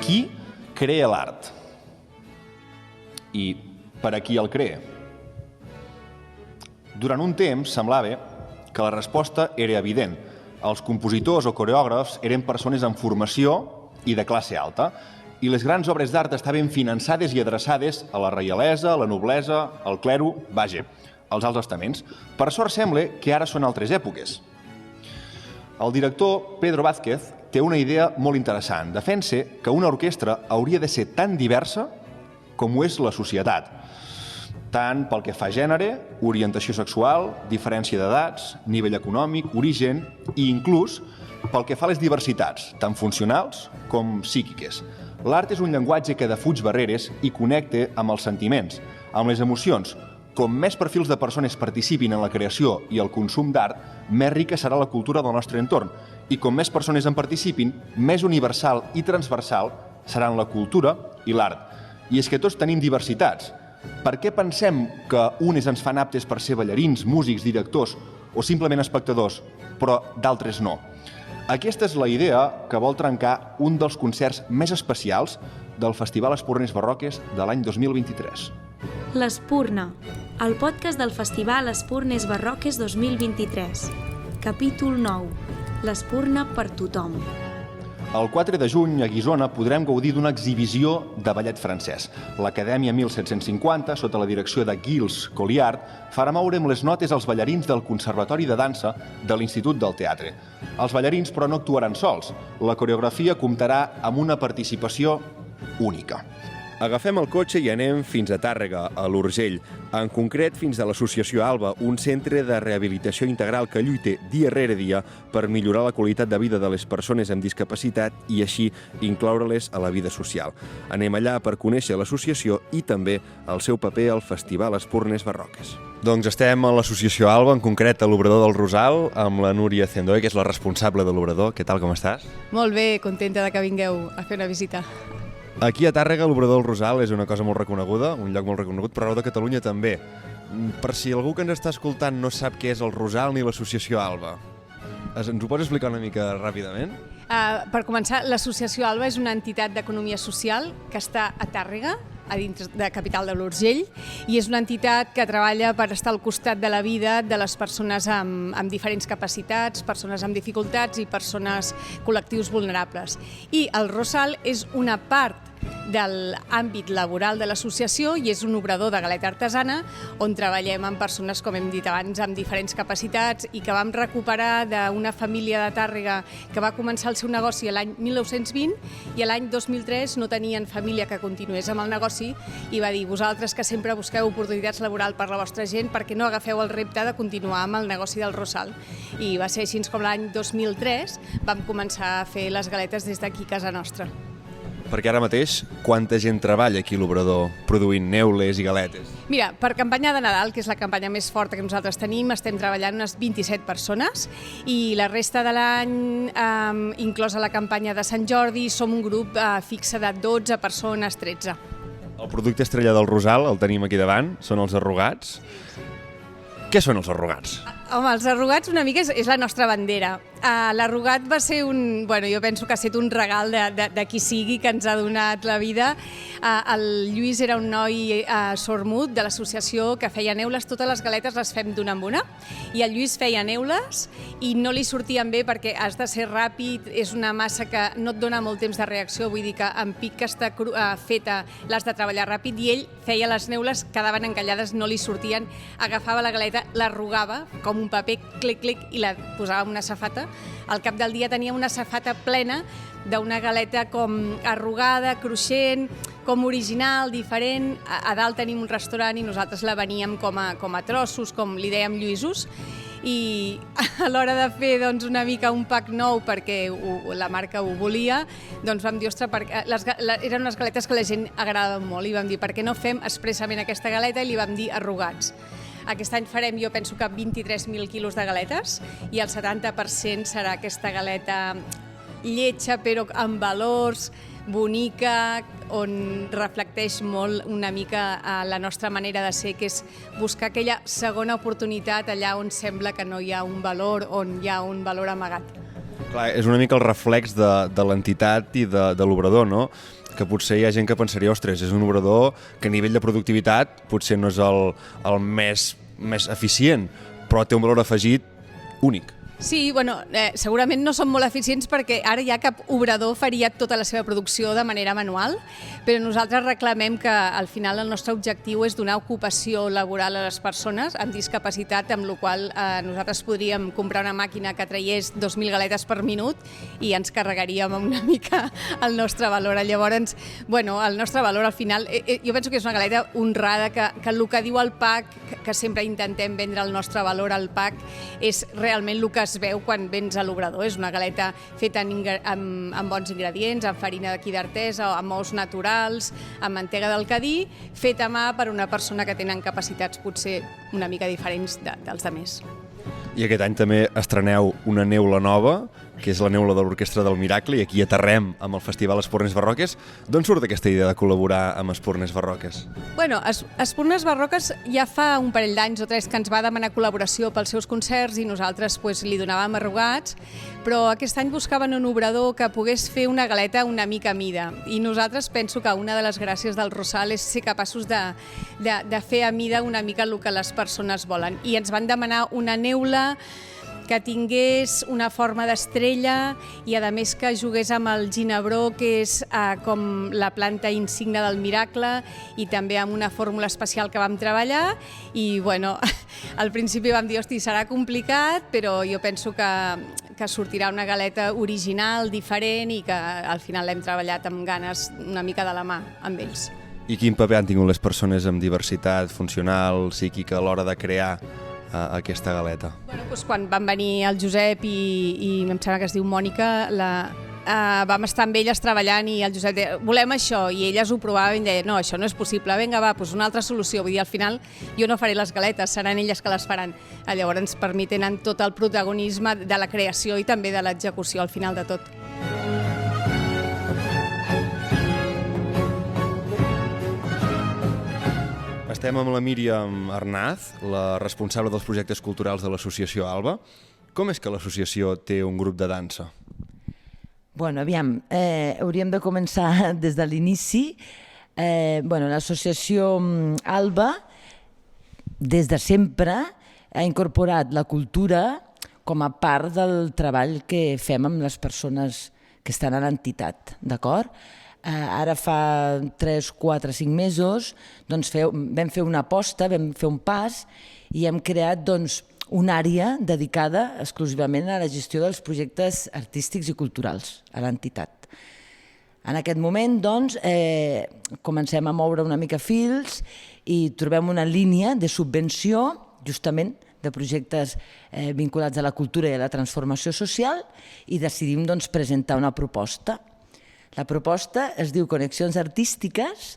Qui crea l'art? I per a qui el crea? Durant un temps semblava que la resposta era evident. Els compositors o coreògrafs eren persones amb formació i de classe alta, i les grans obres d'art estaven finançades i adreçades a la reialesa, a la noblesa, al clero, vaja, als alts estaments. Per sort sembla que ara són altres èpoques. El director Pedro Vázquez té una idea molt interessant. Defensa que una orquestra hauria de ser tan diversa com ho és la societat, tant pel que fa a gènere, orientació sexual, diferència d'edats, nivell econòmic, origen i inclús pel que fa a les diversitats, tant funcionals com psíquiques. L'art és un llenguatge que defuig barreres i connecta amb els sentiments, amb les emocions. Com més perfils de persones participin en la creació i el consum d'art, més rica serà la cultura del nostre entorn. I com més persones en participin, més universal i transversal seran la cultura i l'art. I és que tots tenim diversitats. Per què pensem que unes ens fan aptes per ser ballarins, músics, directors o simplement espectadors, però d'altres no? Aquesta és la idea que vol trencar un dels concerts més especials del Festival Espurnes Barroques de l'any 2023. L'Espurna, el podcast del Festival Espurnes Barroques 2023. Capítol 9. L'Espurna per tothom. El 4 de juny, a Guissona, podrem gaudir d'una exhibició de ballet francès. L'Acadèmia 1750, sota la direcció de Gilles Colliard, farà moure amb les notes els ballarins del Conservatori de Dansa de l'Institut del Teatre. Els ballarins, però, no actuaran sols. La coreografia comptarà amb una participació única. Agafem el cotxe i anem fins a Tàrrega, a l'Urgell, en concret fins a l'Associació Alba, un centre de rehabilitació integral que lluita dia rere dia per millorar la qualitat de vida de les persones amb discapacitat i així incloure-les a la vida social. Anem allà per conèixer l'associació i també el seu paper al Festival Espurnes Barroques. Doncs estem a l'Associació Alba, en concret a l'Obrador del Rosal, amb la Núria Zendoe, que és la responsable de l'Obrador. Què tal, com estàs? Molt bé, contenta de que vingueu a fer una visita. Aquí a Tàrrega l'Obrador del Rosal és una cosa molt reconeguda, un lloc molt reconegut, però arreu de Catalunya també. Per si algú que ens està escoltant no sap què és el Rosal ni l'Associació Alba, ens ho pots explicar una mica ràpidament? Per començar, l'Associació Alba és una entitat d'economia social que està a Tàrrega, a dins de capital de l'Urgell, i és una entitat que treballa per estar al costat de la vida de les persones amb diferents capacitats, persones amb dificultats i persones col·lectius vulnerables. I el Rosal és una part de l'àmbit laboral de l'associació i és un obrador de galeta artesana on treballem amb persones, com hem dit abans, amb diferents capacitats i que vam recuperar d'una família de Tàrrega que va començar el seu negoci l'any 1920 i l'any 2003 no tenien família que continués amb el negoci i va dir: vosaltres que sempre busqueu oportunitats laborals per la vostra gent, per què no agafeu el repte de continuar amb el negoci del Rosal? I va ser així com l'any 2003 vam començar a fer les galetes des d'aquí a casa nostra. Perquè ara mateix, quanta gent treballa aquí a l'Obrador produint neules i galetes? Mira, per campanya de Nadal, que és la campanya més forta que nosaltres tenim, estem treballant unes 27 persones i la resta de l'any, inclosa la campanya de Sant Jordi, som un grup fixe de 12 persones, 13. El producte estrella del Rosal, el tenim aquí davant, són els arrugats. Què són els arrugats? Home, els arrugats una mica és la nostra bandera. L'arrugat va ser jo penso que ha estat un regal de qui sigui que ens ha donat la vida. El Lluís era un noi sordmut de l'associació que feia neules, totes les galetes les fem d'una en una, i el Lluís feia neules i no li sortien bé perquè has de ser ràpid, és una massa que no et dona molt temps de reacció, vull dir que en pic que està feta l'has de treballar ràpid, i ell feia les neules, quedaven encallades, no li sortien, agafava la galeta, l'arrugava com un paper, clic, clic, i la posava en una safata. Al cap del dia tenia una safata plena d'una galeta com arrugada, cruixent, com original, diferent. A dalt tenim un restaurant i nosaltres la veníem com a trossos, com li dèiem Lluïsos, i a l'hora de fer una mica un pack nou perquè la marca ho volia, doncs vam dir, ostres, eren unes galetes que a la gent agradaven molt i vam dir, per què no fem expressament aquesta galeta, i li vam dir arrugats. Aquest any farem, jo penso que 23.000 quilos de galetes i el 70% serà aquesta galeta lletja però amb valors, bonica, on reflecteix molt una mica la nostra manera de ser, que és buscar aquella segona oportunitat allà on sembla que no hi ha un valor, on hi ha un valor amagat. Clar, és una mica el reflex de l'entitat i de l'obrador, no? Que potser hi ha gent que pensaria, ostres, és un obrador que a nivell de productivitat potser no és el més eficient, però té un valor afegit únic. Sí, bueno, segurament no són molt eficients perquè ara ja cap obrador faria tota la seva producció de manera manual, però nosaltres reclamem que al final el nostre objectiu és donar ocupació laboral a les persones amb discapacitat, amb la qual nosaltres podríem comprar una màquina que traiés 2.000 galetes per minut i ens carregaríem una mica el nostre valor. Llavors, bueno, el nostre valor al final, jo penso que és una galeta honrada, que el que diu el PAC, que sempre intentem vendre el nostre valor al PAC, és realment el que es veu quan vens a l'obrador. És una galeta feta amb bons ingredients, amb farina d'aquí d'Artesa, amb ous naturals, amb mantega del Cadí, feta a mà per una persona que tenen capacitats potser una mica diferents dels altres. I aquest any també estreneu una neula nova, que és la neula de l'Orquestra del Miracle, i aquí aterrem amb el Festival Espurnes Barroques. D'on surt aquesta idea de col·laborar amb Espurnes Barroques? Bueno, Espurnes Barroques ja fa un parell d'anys o tres que ens va demanar col·laboració pels seus concerts i nosaltres li donàvem arrogats, però aquest any buscaven un obrador que pogués fer una galeta una mica a mida. I nosaltres penso que una de les gràcies del Rosal és ser capaços de fer a mida una mica el que les persones volen. I ens van demanar una neula que tingués una forma d'estrella i a més que jugués amb el ginebró, que és com la planta insigne del Miracle, i també amb una fórmula especial que vam treballar. I bueno, al principi vam dir, hosti, serà complicat, però jo penso que sortirà una galeta original, diferent, i que al final l'hem treballat amb ganes una mica de la mà amb ells. I quin paper han tingut les persones amb diversitat funcional, psíquica, a l'hora de crear aquesta galeta? Bueno, doncs quan van venir el Josep i em sembla que es diu Mònica, vam estar amb elles treballant i el Josep deia, volem això, i elles ho provaven i deien, no, això no és possible, vinga, va, doncs una altra solució. Vull dir, al final jo no faré les galetes, seran elles que les faran. Llavors, per mi tenen tot el protagonisme de la creació i també de l'execució al final de tot. Estem amb la Míriam Arnaz, la responsable dels projectes culturals de l'associació Alba. Com és que l'associació té un grup de dansa? Bueno, aviam, hauríem de començar des de l'inici. L'associació Alba, des de sempre, ha incorporat la cultura com a part del treball que fem amb les persones que estan a l'entitat, d'acord? Ara fa 3, 4, 5 mesos vam fer una aposta, vam fer un pas i hem creat una àrea dedicada exclusivament a la gestió dels projectes artístics i culturals a l'entitat. En aquest moment comencem a moure una mica fils i trobem una línia de subvenció justament de projectes vinculats a la cultura i a la transformació social i decidim presentar una proposta. La proposta es diu Connexions Artístiques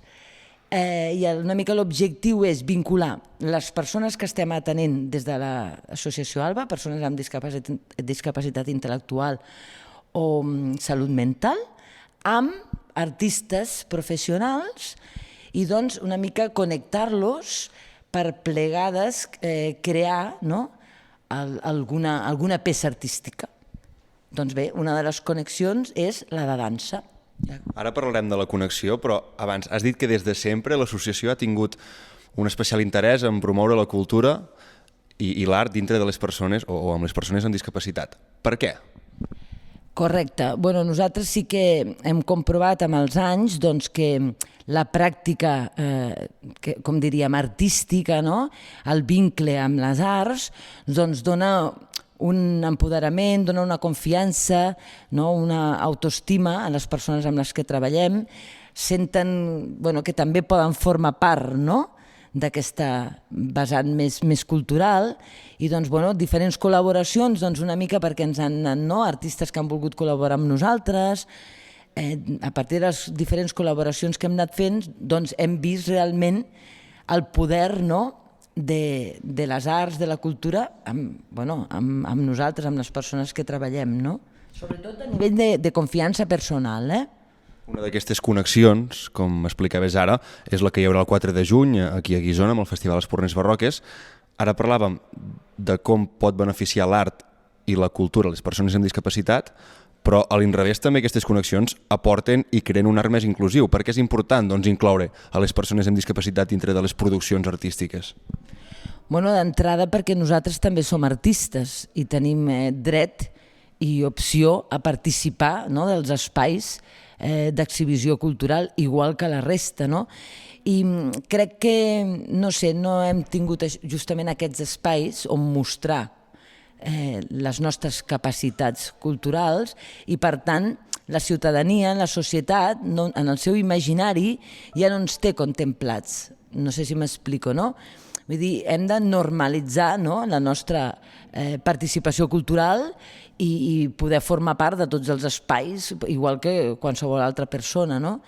i una mica l'objectiu és vincular les persones que estem atenent des de l'associació Alba, persones amb discapacitat intel·lectual o salut mental, amb artistes professionals i una mica connectar-los per plegades crear alguna peça artística. Doncs bé, una de les connexions és la de dansa. Ara parlarem de la connexió, però abans has dit que des de sempre l'associació ha tingut un especial interès en promoure la cultura i l'art dintre de les persones o amb les persones amb discapacitat. Per què? Correcte. Nosaltres sí que hem comprovat amb els anys que la pràctica, com diríem, artística, el vincle amb les arts, dona un empoderament, dona una confiança, una autoestima a les persones amb les que treballem, senten que també poden formar part d'aquesta vessant més cultural i diferents col·laboracions una mica perquè ens han anat artistes que han volgut col·laborar amb nosaltres. A partir de les diferents col·laboracions que hem anat fent hem vist realment el poder de les arts, de la cultura, amb nosaltres, amb les persones que treballem, sobretot a nivell de confiança personal. Una d'aquestes connexions, com explicaves ara, és la que hi haurà el 4 de juny aquí a Guissona amb el Festival Espurnes Barroques. Ara parlàvem de com pot beneficiar l'art i la cultura a les persones amb discapacitat, però a l'inrevés també aquestes connexions aporten i creen un art més inclusiu. Per què és important incloure a les persones amb discapacitat dintre de les produccions artístiques? Bueno, d'entrada perquè nosaltres també som artistes i tenim dret i opció a participar, no?, dels espais d'exhibició cultural igual que la resta, no? I crec que, no sé, no hem tingut justament aquests espais on mostrar les nostres capacitats culturals i, per tant, la ciutadania, la societat, en el seu imaginari ja no ens té contemplats. No sé si m'explico, no? Vull dir, hem de normalitzar, no?, la nostra participació cultural i poder formar part de tots els espais, igual que qualsevol altra persona, no?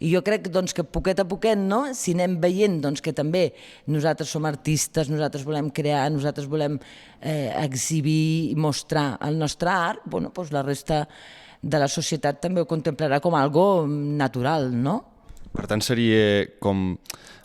I jo crec que poquet a poquet, no?, si anem veient que també nosaltres som artistes, nosaltres volem crear, nosaltres volem exhibir i mostrar el nostre art, doncs la resta de la societat també ho contemplarà com algo natural, no? Per tant, seria com...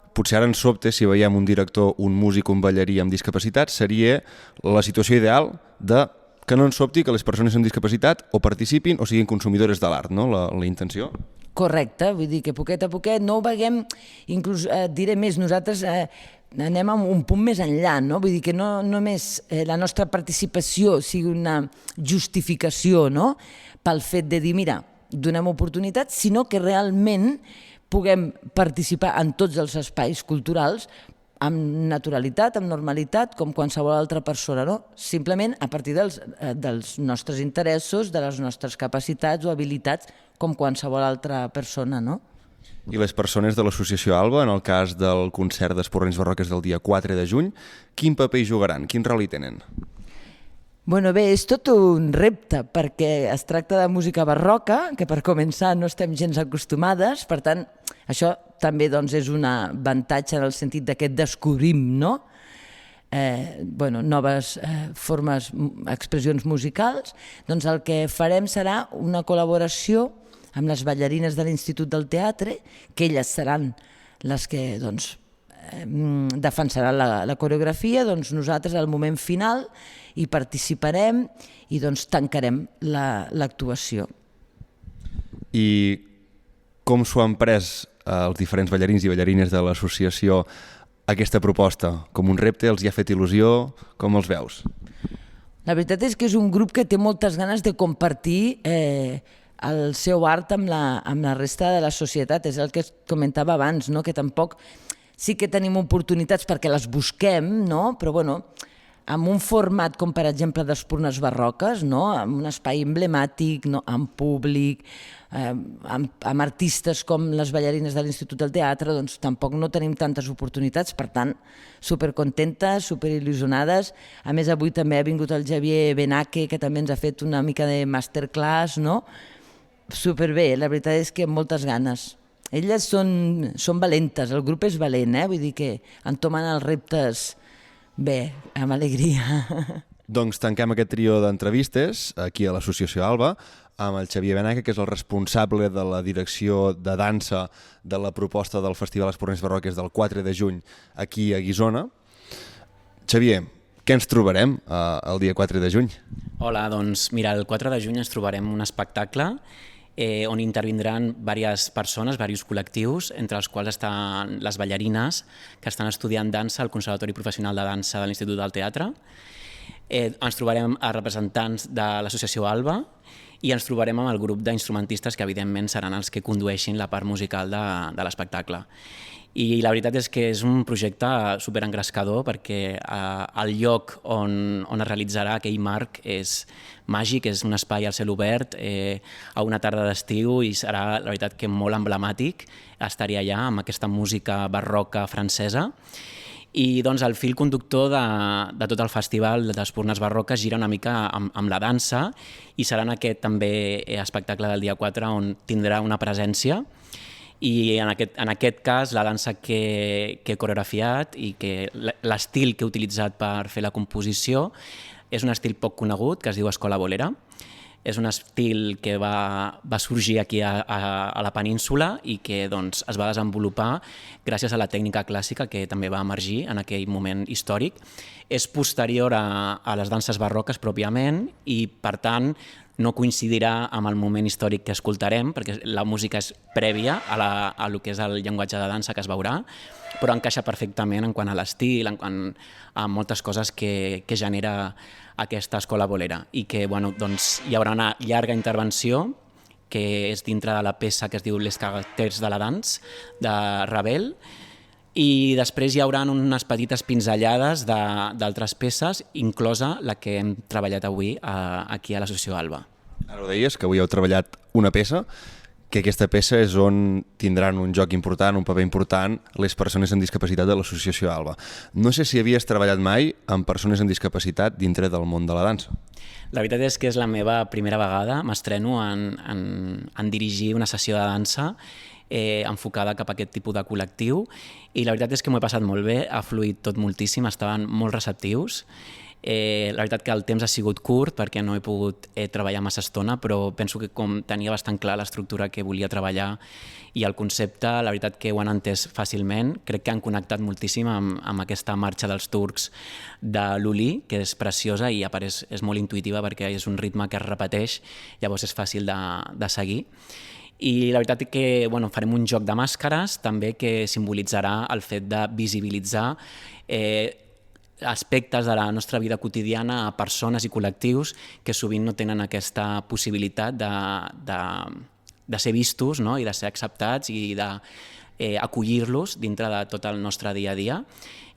Potser ara ens sobte, si veiem un director, un músic, un ballarí amb discapacitat, seria la situació ideal de que no ens sobti que les persones amb discapacitat o participin o siguin consumidores de l'art, no?, la intenció. Correcte, vull dir que poquet a poquet no ho veiem, inclús diré més, nosaltres anem a un punt més enllà, no? Vull dir que no només la nostra participació sigui una justificació, no?, pel fet de dir, mira, donem oportunitats, sinó que realment puguem participar en tots els espais culturals amb naturalitat, amb normalitat, com qualsevol altra persona, no? Simplement a partir dels nostres interessos, de les nostres capacitats o habilitats, com qualsevol altra persona, no? I les persones de l'associació Alba, en el cas del concert d'Espurnes Barroques del dia 4 de juny, quin paper hi jugaran? Quin rol hi tenen? Bueno, bé, és tot un repte, perquè es tracta de música barroca, que per començar no estem gens acostumades, per tant, això també és un avantatge en el sentit que descobrim, no?, noves formes, expressions musicals. Doncs el que farem serà una col·laboració amb les ballarines de l'Institut del Teatre, que elles seran les que defensaran la coreografia, doncs nosaltres al moment final hi participarem i tancarem l'actuació. I com s'ho han pres els diferents ballarins i ballarines de l'associació aquesta proposta? Com un repte? Els hi ha fet il·lusió? Com els veus? La veritat és que és un grup que té moltes ganes de compartir el seu art amb la resta de la societat. És el que comentava abans, no?, que tampoc sí que tenim oportunitats perquè les busquem, no?, però amb un format com per exemple d'Espurnes Barroques, no?, amb un espai emblemàtic, no?, amb públic, amb artistes com les ballarines de l'Institut del Teatre, doncs tampoc no tenim tantes oportunitats, per tant, supercontentes, superil·lusionades. A més, avui també ha vingut el Xavier Benaque, que també ens ha fet una mica de masterclass, no?, superbé, la veritat és que amb moltes ganes. Elles són valentes, el grup és valent, vull dir que entomen els reptes bé, amb alegria. Doncs tanquem aquest trio d'entrevistes aquí a l'Associació Alba amb el Xavier Benaque, que és el responsable de la direcció de dansa de la proposta del Festival Espurnes Barroques del 4 de juny aquí a Guissona. Xavier, què ens trobarem el dia 4 de juny? Hola, doncs mira, el 4 de juny ens trobarem un espectacle on intervindran diverses persones, diversos col·lectius, entre els quals estan les ballarines que estan estudiant dansa al Conservatori Professional de Dansa de l'Institut del Teatre. Ens trobarem a representants de l'Associació Alba i ens trobarem amb el grup d'instrumentistes que evidentment seran els que condueixin la part musical de l'espectacle. I la veritat és que és un projecte superengrescador perquè el lloc on es realitzarà aquell marc és màgic, és un espai al cel obert a una tarda d'estiu i serà, la veritat, que molt emblemàtic estar allà amb aquesta música barroca francesa. I doncs el fil conductor de tot el festival d'Espurnes Barroques gira una mica amb la dansa i serà en aquest també espectacle del dia 4 on tindrà una presència. I en aquest cas la dansa que he coreografiat i que l'estil que he utilitzat per fer la composició és un estil poc conegut que es diu Escola Bolera. És un estil que va sorgir aquí a la península i que doncs, es va desenvolupar gràcies a la tècnica clàssica que també va emergir en aquell moment històric. És posterior a les danses barroques pròpiament i, per tant, no coincidirà amb el moment històric que escoltarem, perquè la música és prèvia a lo que és el llenguatge de dansa que es veurà, però encaixa perfectament en quant a l'estil, en quant a moltes coses que genera aquesta escola bolera. I que doncs, hi haurà una llarga intervenció que és dintre de la peça que es diu Les caracters de la danse, de Ravel, i després hi haurà unes petites pinzellades d'altres peces, inclosa la que hem treballat avui aquí a l'Associació Alba. Ara ho deies, que avui heu treballat una peça, que aquesta peça és on tindran un joc important, un paper important, les persones amb discapacitat de l'Associació Alba. No sé si havies treballat mai amb persones amb discapacitat dintre del món de la dansa. La veritat és que és la meva primera vegada, m'estreno en dirigir una sessió de dansa enfocada cap a aquest tipus de col·lectiu, i la veritat és que m'ho he passat molt bé, ha fluït tot moltíssim, estaven molt receptius. La veritat que el temps ha sigut curt perquè no he pogut treballar massa estona, però penso que com tenia bastant clar l'estructura que volia treballar i el concepte, la veritat que ho han entès fàcilment. Crec que han connectat moltíssim amb aquesta marxa dels turcs de l'Uli, que és preciosa i a part és molt intuïtiva perquè és un ritme que es repeteix, llavors és fàcil de seguir. I la veritat és que farem un joc de màscares també que simbolitzarà el fet de visibilitzar aspectes de la nostra vida quotidiana a persones i col·lectius que sovint no tenen aquesta possibilitat de ser vistos, no? I de ser acceptats i d'acollir-los dintre de tot el nostre dia a dia.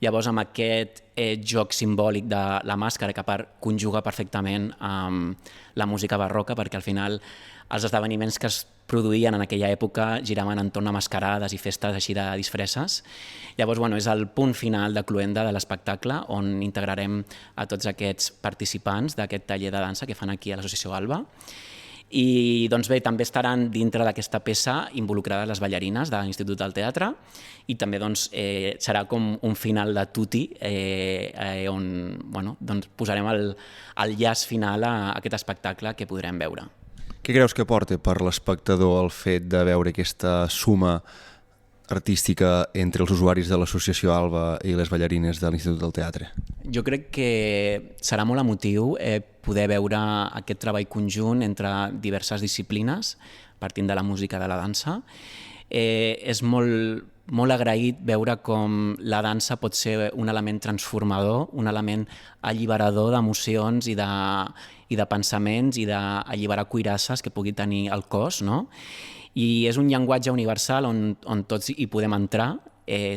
Llavors, amb aquest joc simbòlic de la màscara, que a part conjuga perfectament amb la música barroca, perquè al final els esdeveniments que es produïen en aquella època giraven entorn a mascarades i festes així de disfresses. Llavors, és el punt final de cloenda de l'espectacle on integrarem a tots aquests participants d'aquest taller de dansa que fan aquí a l'Associació Alba. I doncs bé, també estaran dintre d'aquesta peça involucrades les ballarines de l'Institut del Teatre i també serà com un final de tutti on posarem el llaç final a aquest espectacle que podrem veure. Què creus que porta per l'espectador el fet de veure aquesta suma artística entre els usuaris de l'Associació Alba i les ballarines de l'Institut del Teatre? Jo crec que serà molt emotiu poder veure aquest treball conjunt entre diverses disciplines, partint de la música i de la dansa. És molt agraït veure com la dansa pot ser un element transformador, un element alliberador d'emocions i de pensaments i d'alliberar cuirasses que pugui tenir el cos, no? I és un llenguatge universal on tots hi podem entrar,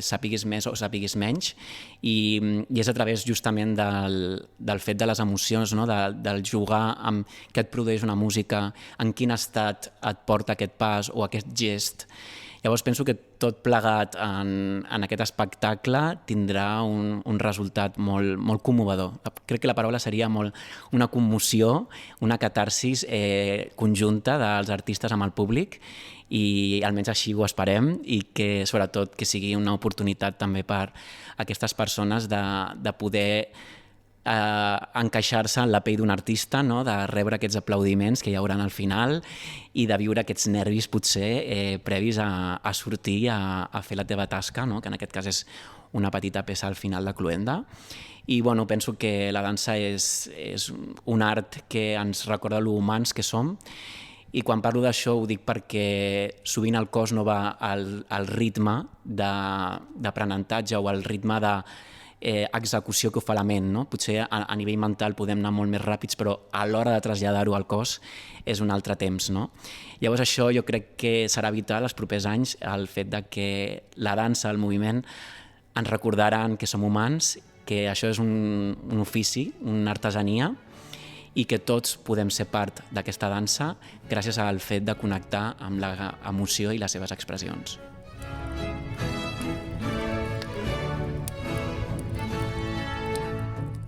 sàpiguis més o sàpiguis menys, i és a través justament del fet de les emocions, no? Del jugar amb què et produeix una música, en quin estat et porta aquest pas o aquest gest. Llavors penso que tot plegat en aquest espectacle tindrà un resultat molt commovedor. Crec que la paraula seria una commoció, una catarsis conjunta dels artistes amb el públic, i almenys així ho esperem, i que sobretot que sigui una oportunitat també per a aquestes persones de poder encaixar-se en la pell d'un artista, no? De rebre aquests aplaudiments que hi haurà al final i de viure aquests nervis potser previs a sortir a fer la teva tasca, no? Que en aquest cas és una petita peça al final de cloenda. I penso que la dansa és un art que ens recorda lo humans que som, i quan parlo d'això ho dic perquè sovint el cos no va al ritme d'aprenentatge o al ritme d'execució que ho fa la ment, no? Potser a nivell mental podem anar molt més ràpids, però a l'hora de traslladar-ho al cos és un altre temps, no? Llavors això jo crec que serà vital els propers anys, el fet de que la dansa, el moviment, ens recordaran que som humans, que això és un ofici, una artesania, i que tots podem ser part d'aquesta dansa gràcies al fet de connectar amb l'emoció i les seves expressions.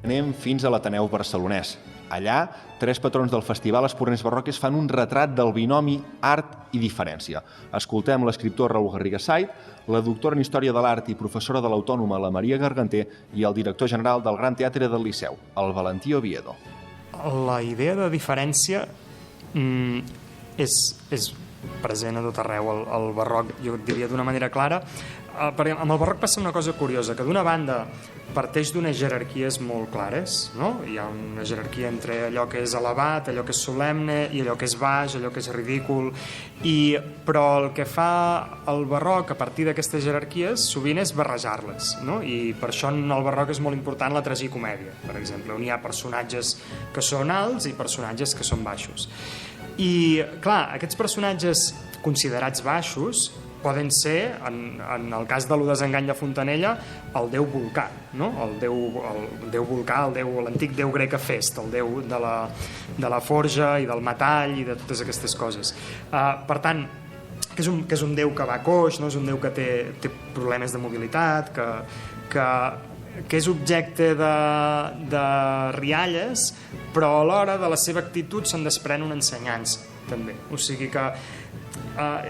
Anem fins a l'Ateneu Barcelonès. Allà, 3 patrons del Festival Espurners Barroques fan un retrat del binomi art i diferència. Escoltem l'escriptor Raül Garriga Sait, la doctora en Història de l'Art i professora de l'Autònoma, la Maria Garganter, i el director general del Gran Teatre del Liceu, el Valentí Oviedo. La idea de diferència és present a tot arreu. El barroc, jo diria d'una manera clara, perquè amb el barroc passa una cosa curiosa, que d'una banda parteix d'unes jerarquies molt clares, no? Hi ha una jerarquia entre allò que és elevat, allò que és solemne, i allò que és baix, allò que és ridícul, però el que fa el barroc a partir d'aquestes jerarquies sovint és barrejar-les, no? I per això en el barroc és molt important la tragicomèdia, per exemple, on hi ha personatges que són alts i personatges que són baixos. I, clar, aquests personatges considerats baixos poden ser, en el cas de lo desengany de Fontanella, el déu Vulcà, no? El déu Vulcà, l'antic déu grec Hefest, el déu de la forja i del metall i de totes aquestes coses. Per tant, que és un déu que va coix, no? És un déu que té problemes de mobilitat, que és objecte de rialles, però alhora de la seva actitud se'n desprèn una ensenyança, també. O sigui que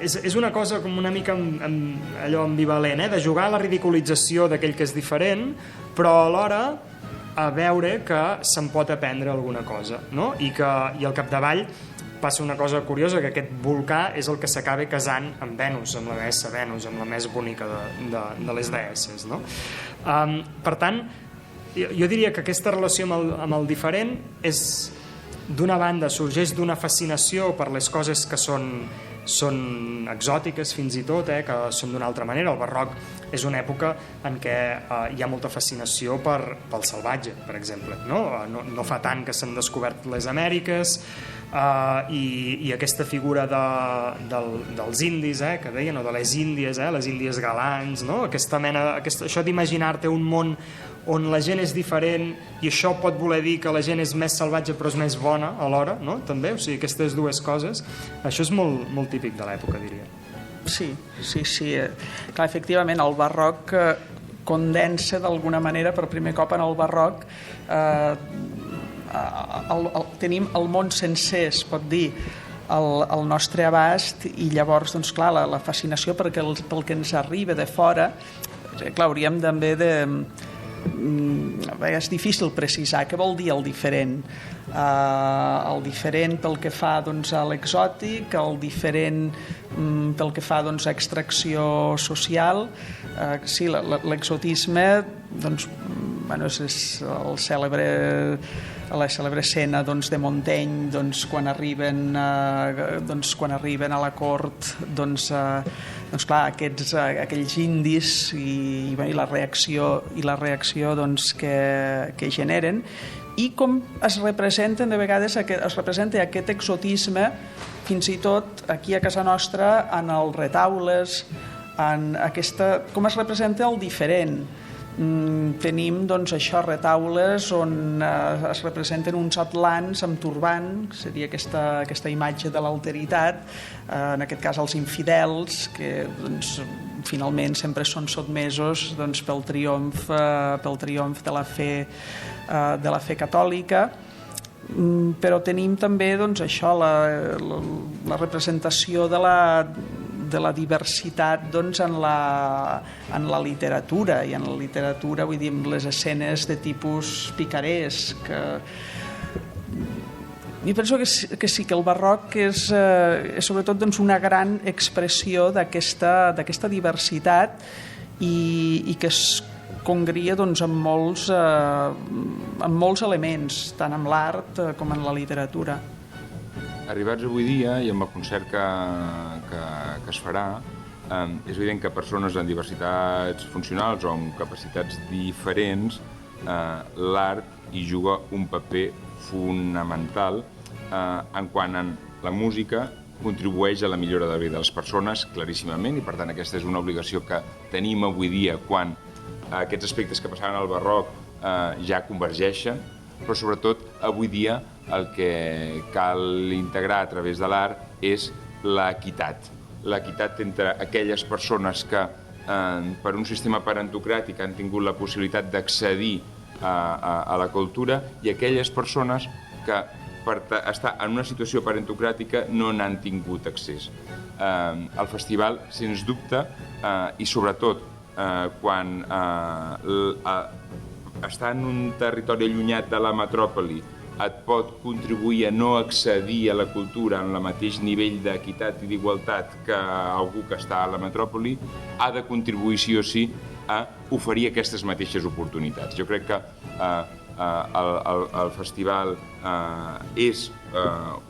és una cosa com una mica allò ambivalent, de jugar a la ridiculització d'aquell que és diferent, però alhora a veure que se'n pot aprendre alguna cosa, no? I al capdavall passa una cosa curiosa, que aquest Vulcà és el que s'acaba casant amb Venus, amb la deessa Venus, amb la més bonica de les deesses, no? Per tant, jo diria que aquesta relació amb el diferent és, d'una banda, sorgeix d'una fascinació per les coses que són exòtiques fins i tot, que són d'una altra manera. El barroc és una època en què hi ha molta fascinació pel salvatge, per exemple, no? No fa tant que s'han descobert les Amèriques, i aquesta figura dels indis, que deien, o de les índies galants, no? Això d'imaginar-te un món on la gent és diferent, i això pot voler dir que la gent és més salvatge però és més bona alhora, no? També, o sigui, aquestes dues coses, això és molt, molt típic de l'època, diria. Sí. Clar, efectivament, el barroc condensa d'alguna manera, per primer cop en el barroc, tenim el món sencer, es pot dir, al nostre abast, i llavors, doncs clar, la fascinació pel que ens arriba de fora, clar, hauríem també de... És difícil precisar què vol dir el diferent. El diferent pel que fa, doncs, a l'exòtic, el diferent pel que fa, doncs, a extracció social. Sí, l'exotisme, doncs, és la cèlebre escena, doncs, de Montaigne, doncs, quan arriben a la cort, doncs clar, aquells indis i la reacció doncs, que generen, i com es representen de vegades, es representa aquest exotisme fins i tot aquí a casa nostra en els retaules, com es representa el diferent. Tenim, doncs, això, retaules on es representen uns atlants amb turbant, seria aquesta imatge de l'alteritat, en aquest cas els infidels, que, doncs, finalment sempre són sotmesos, doncs, pel triomf de la fe catòlica. Però tenim també, doncs, això, la representació de la diversitat, doncs, en la literatura, i en la literatura, vull dir, les escenes de tipus picaresc. Jo penso que sí, que el barroc és sobretot, doncs, una gran expressió d'aquesta diversitat, i que es congria, doncs, amb molts elements, tant en l'art com en la literatura. Arribats avui dia, i amb el concert que es farà, és evident que persones amb diversitats funcionals o amb capacitats diferents, l'art hi juga un paper fonamental en quant a la música contribueix a la millora de la vida de les persones, claríssimament, i per tant aquesta és una obligació que tenim avui dia quan aquests aspectes que passaven al barroc ja convergeixen, però sobretot avui dia el que cal integrar a través de l'art és l'equitat. L'equitat entre aquelles persones que per un sistema parentocràtic han tingut la possibilitat d'accedir a la cultura i aquelles persones que per estar en una situació parentocràtica no n'han tingut accés. El festival, sens dubte, i sobretot quan està en un territori allunyat de la metròpoli et pot contribuir a no accedir a la cultura en el mateix nivell d'equitat i d'igualtat que algú que està a la metròpoli, ha de contribuir sí o sí a oferir aquestes mateixes oportunitats. Jo crec que el festival és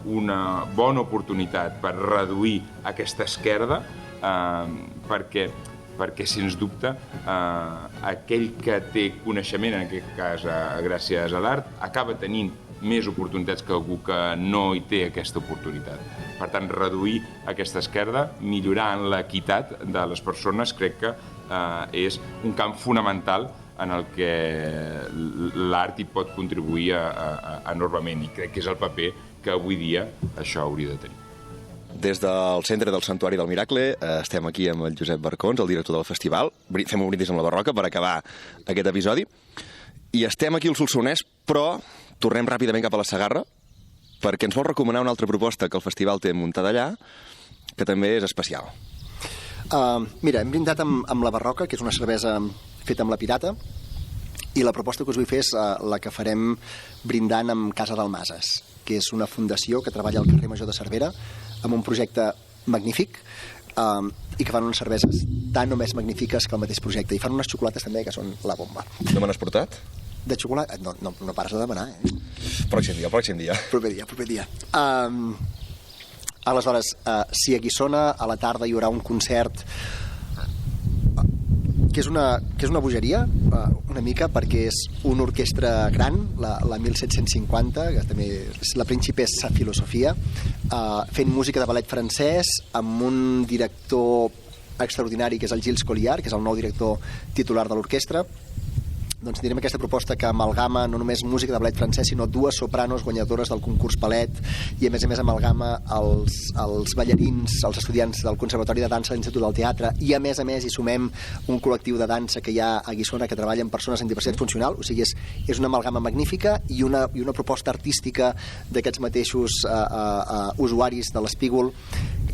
una bona oportunitat per reduir aquesta esquerda, perquè sens dubte aquell que té coneixement, en aquest cas gràcies a l'art, acaba tenint més oportunitats que algú que no hi té aquesta oportunitat. Per tant, reduir aquesta esquerda, millorar en l'equitat de les persones, crec que és un camp fonamental en el que l'art hi pot contribuir enormement, i crec que és el paper que avui dia això hauria de tenir. Des del centre del Santuari del Miracle estem aquí amb el Josep Barcons, el director del festival. Fem un brindis amb la Barroca per acabar aquest episodi. I estem aquí al Solsonès, però tornem ràpidament cap a la Segarra, perquè ens vol recomanar una altra proposta que el festival té muntada allà, que també és especial. Mira, hem brindat amb la Barroca, que és una cervesa feta amb la Pirata, i la proposta que us vull fer és la que farem brindant amb Casa Dalmases, que és una fundació que treballa al carrer Major de Cervera amb un projecte magnífic i que fan unes cerveses tan o més magnífiques que el mateix projecte. I fan unes xocolates també que són la bomba. No me n'has portat? De xocolata? No pares de demanar, eh? Pròxim dia. Proper dia. Aleshores, si a Guissona a la tarda hi haurà un concert que és una bogeria, una mica, perquè és una orquestra gran, la 1750, que també és la Principessa Filosofia, fent música de ballet francès, amb un director extraordinari, que és el Gilles Colliard, que és el nou director titular de l'orquestra. Doncs tindrem aquesta proposta que amalgama no només música de ballet francès, sinó dues sopranos guanyadores del concurs Palet, i a més amalgama els ballarins, els estudiants del Conservatori de Dansa de l'Institut del Teatre, i a més hi sumem un col·lectiu de dansa que hi ha a Guissona que treballa amb persones amb diversitat funcional. O sigui, és una amalgama magnífica i una proposta artística d'aquests mateixos usuaris de l'Espígol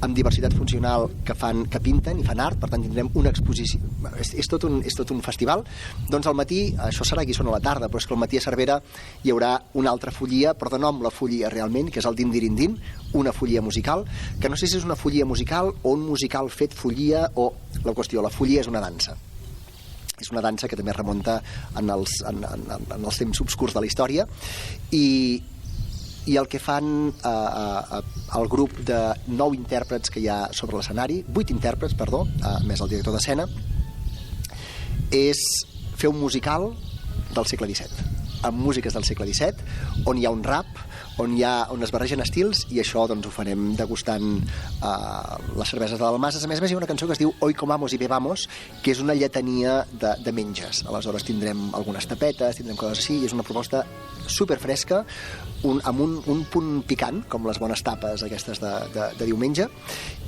amb diversitat funcional que pinten i fan art. Per tant, tindrem una exposició. És tot un festival. Doncs al matí, això serà a Guissona a la tarda, però és que al matí a Cervera hi haurà una altra follia, però de nom la follia realment, que és el Dindirindin, una follia musical, que no sé si és una follia musical o un musical fet follia, o la qüestió, la follia és una dansa. És una dansa que també remunta en els temps obscurs de la història, i el que fan el grup de 9 intèrprets que hi ha sobre l'escenari, 8 intèrprets, perdó, més el director d'escena, és fer un musical del segle XVII, amb músiques del segle XVII, on hi ha un rap, on es barregen estils, i això doncs ho farem degustant les cerveses de Dalmases. A més hi ha una cançó que es diu Hoy comamos y bebamos, que és una lletania de menges. Aleshores tindrem algunes tapetes, tindrem coses així, i és una proposta superfresca, amb un punt picant, com les bones tapes aquestes de diumenge,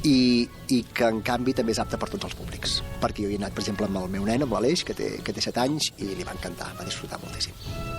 i que en canvi també és apte per tots els públics, perquè jo hi he anat, per exemple, amb el meu nen, amb l'Aleix, que té 7 anys, i li va encantar, va disfrutar moltíssim.